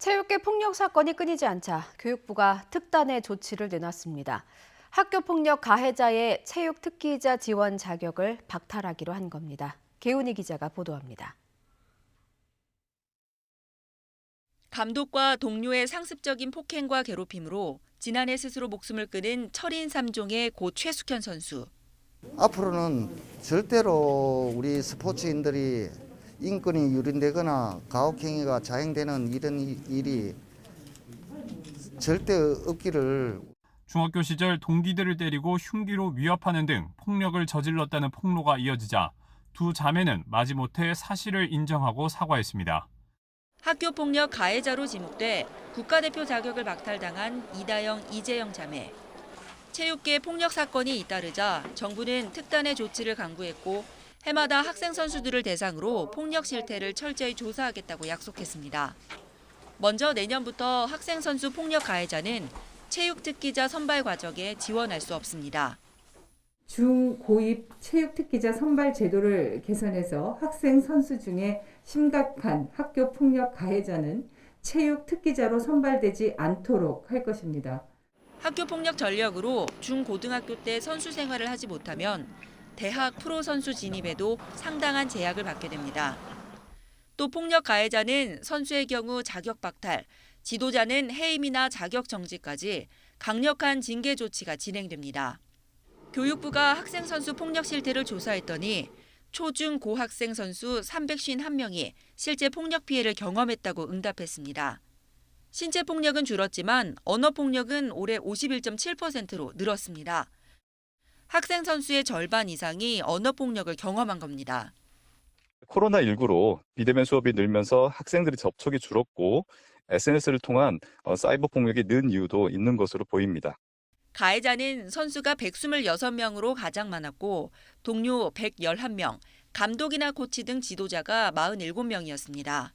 체육계 폭력 사건이 끊이지 않자 교육부가 특단의 조치를 내놨습니다. 학교 폭력 가해자의 체육 특기자 지원 자격을 박탈하기로 한 겁니다. 개훈이 기자가 보도합니다. 감독과 동료의 상습적인 폭행과 괴롭힘으로 지난해 스스로 목숨을 끊은 철인 3종의 고 최숙현 선수. 앞으로는 절대로 우리 스포츠인들이 인권이 유린되거나 가혹행위가 자행되는 이런 일이 절대 없기를. 중학교 시절 동기들을 때리고 흉기로 위협하는 등 폭력을 저질렀다는 폭로가 이어지자 두 자매는 마지못해 사실을 인정하고 사과했습니다. 학교 폭력 가해자로 지목돼 국가대표 자격을 박탈당한 이다영, 이재영 자매. 체육계 폭력 사건이 잇따르자 정부는 특단의 조치를 강구했고 해마다 학생 선수들을 대상으로 폭력 실태를 철저히 조사하겠다고 약속했습니다. 먼저 내년부터 학생 선수 폭력 가해자는 체육 특기자 선발 과정에 지원할 수 없습니다. 중, 고입 체육 특기자 선발 제도를 개선해서 학생 선수 중에 심각한 학교 폭력 가해자는 체육 특기자로 선발되지 않도록 할 것입니다. 학교 폭력 전력으로 중고등학교 때 선수 생활을 하지 못하면 대학 프로 선수 진입에도 상당한 제약을 받게 됩니다. 또 폭력 가해자는 선수의 경우 자격 박탈, 지도자는 해임이나 자격 정지까지 강력한 징계 조치가 진행됩니다. 교육부가 학생 선수 폭력 실태를 조사했더니 초중 고학생 선수 351명이 실제 폭력 피해를 경험했다고 응답했습니다. 신체 폭력은 줄었지만 언어 폭력은 올해 51.7%로 늘었습니다. 학생 선수의 절반 이상이 언어 폭력을 경험한 겁니다. 코로나19로 비대면 수업이 늘면서 학생들의 접촉이 줄었고 SNS를 통한 사이버 폭력이 는 이유도 있는 것으로 보입니다. 가해자는 선수가 126명으로 가장 많았고 동료 111명, 감독이나 코치 등 지도자가 47명이었습니다.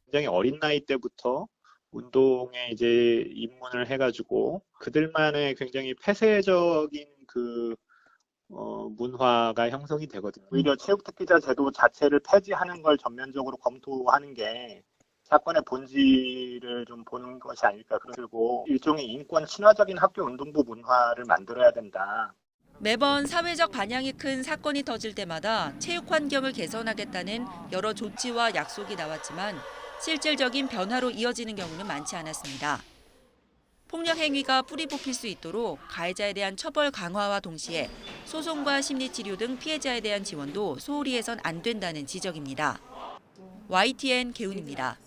굉장히 어린 나이 때부터 운동에 이제 입문을 해가지고 그들만의 굉장히 폐쇄적인 문화가 형성이 되거든요. 오히려 체육특기자 제도 자체를 폐지하는 걸 전면적으로 검토하는 게 사건의 본질을 좀 보는 것이 아닐까. 그리고 일종의 인권 친화적인 학교 운동부 문화를 만들어야 된다. 매번 사회적 반향이 큰 사건이 터질 때마다 체육 환경을 개선하겠다는 여러 조치와 약속이 나왔지만 실질적인 변화로 이어지는 경우는 많지 않았습니다. 폭력 행위가 뿌리 뽑힐 수 있도록 가해자에 대한 처벌 강화와 동시에 소송과 심리치료 등 피해자에 대한 지원도 소홀히 해선 안 된다는 지적입니다. YTN 개훈입니다.